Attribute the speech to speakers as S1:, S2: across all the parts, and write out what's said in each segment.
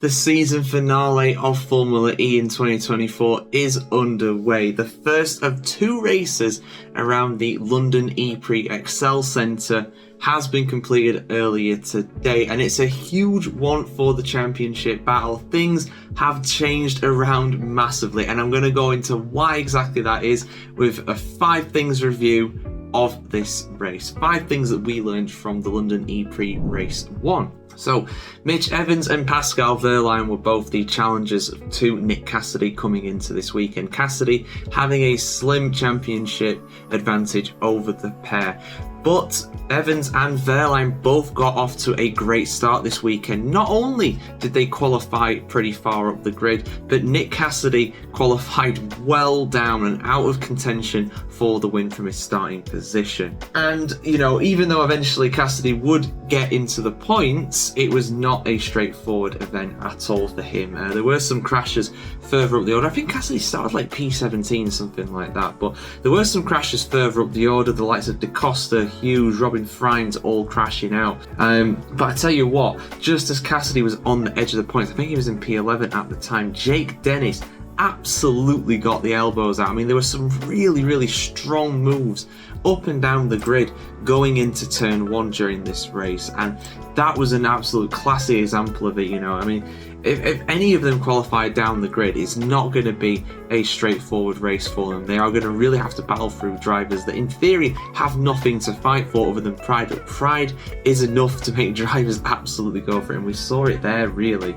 S1: The season finale of Formula E in 2024 is underway. The first of two races around the London ePrix Excel Centre has been completed earlier today, and it's a huge one for the championship battle. Things have changed around massively, and I'm going to go into why exactly that is with a 5 things review of this race. 5 things that we learned from the London ePrix race 1. So, Mitch Evans and Pascal Wehrlein were both the challengers to Nick Cassidy coming into this weekend. Cassidy having a slim championship advantage over the pair. But Evans and Wehrlein both got off to a great start this weekend. Not only did they qualify pretty far up the grid, but Nick Cassidy qualified well down and out of contention for the win from his starting position. And, you know, even though eventually Cassidy would get into the points, it was not a straightforward event at all for him. There were some crashes further up the order. I think Cassidy started like P17, something like that. But there were some crashes further up the order. The likes of DaCosta, Hughes, Robin Friends all crashing out. But I tell you what, just as Cassidy was on the edge of the points, I think he was in P11 at the time, Jake Dennis absolutely got the elbows out. I mean, there were some really strong moves up and down the grid going into turn 1 during this race, and that was an absolute classy example of it. You know, I mean, if any of them qualify down the grid, it's not going to be a straightforward race for them. They are going to really have to battle through drivers that in theory have nothing to fight for other than pride, but pride is enough to make drivers absolutely go for it, and we saw it there really.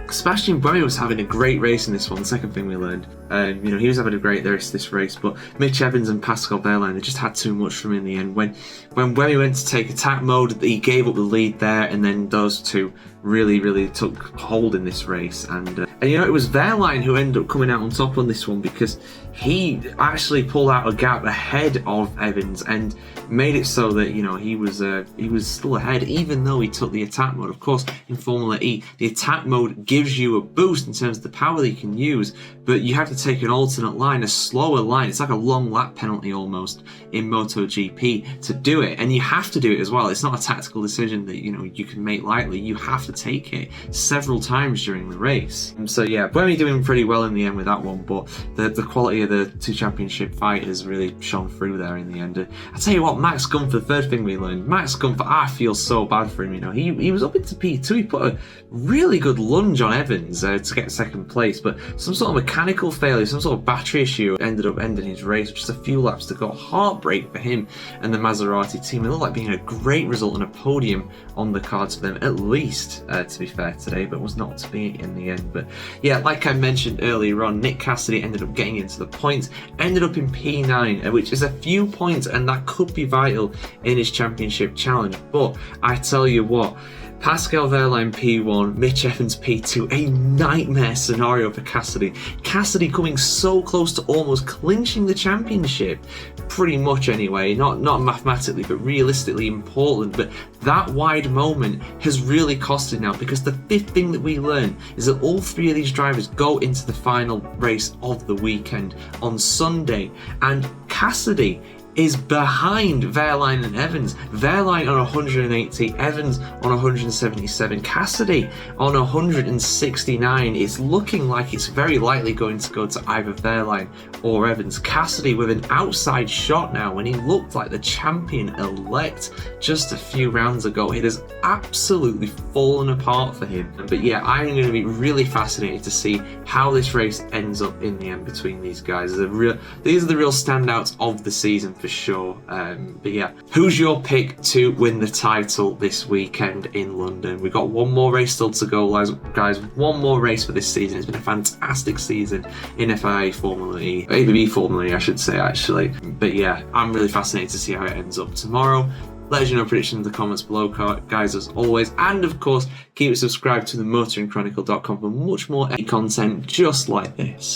S1: Sebastian Buemi was having a great race in this one. The second thing we learned, you know, he was having a great race this race, but Mitch Evans and Pascal Wehrlein, they just had too much from him in the end. When Buemi went to take attack mode, he gave up the lead there, and then those two really took hold in this race, and you know, it was Wehrlein who ended up coming out on top on this one because he actually pulled out a gap ahead of Evans and made it so that, you know, he was still ahead even though he took the attack mode. Of course, in Formula E, the attack mode gives you a boost in terms of the power that you can use, but you have to take an alternate line, a slower line. It's like a long lap penalty almost in MotoGP to do it, and you have to do it as well. It's not a tactical decision that, you know, you can make lightly. You have to take it several times during the race. So yeah, Buemi doing pretty well in the end with that one, but the quality of the two championship fighters really shone through there in the end. I tell you what, Max Gunther, the third thing we learned, Max Gunther, I feel so bad for him. You know, he was up into P2. He put a really good lunge on Evans to get second place, but some sort of mechanical failure, some sort of battery issue ended up ending his race with just a few laps to go. Heartbreak for him and the Maserati team. It looked like being a great result and a podium on the cards for them, at least, to be fair today, but was not to be in the end. But yeah, like I mentioned earlier on, Nick Cassidy ended up getting into the points, ended up in P9, which is a few points, and that could be vital in his championship challenge. But I tell you what, Pascal Wehrlein P1, Mitch Evans P2, a nightmare scenario for Cassidy. Cassidy coming so close to almost clinching the championship, pretty much anyway, not mathematically but realistically important. But that wide moment has really cost him now, because the 5th thing that we learn is that all 3 of these drivers go into the final race of the weekend on Sunday, and Cassidy is behind Wehrlein and Evans. Wehrlein on 180, Evans on 177, Cassidy on 169. It's looking like it's very likely going to go to either Wehrlein or Evans. Cassidy with an outside shot now when he looked like the champion-elect just a few rounds ago. It has absolutely fallen apart for him. But yeah, I'm going to be really fascinated to see how this race ends up in the end between these guys. These are the real standouts of the season for sure. But yeah, who's your pick to win the title this weekend in London? We've got one more race still to go, guys. One more race for this season. It's been a fantastic season in FIA Formula E, ABB Formula E, I should say, actually. But yeah, I'm really fascinated to see how it ends up tomorrow. Let us know your predictions in the comments below, guys, as always. And of course, keep it subscribed to the motoringchronicle.com for much more content just like this.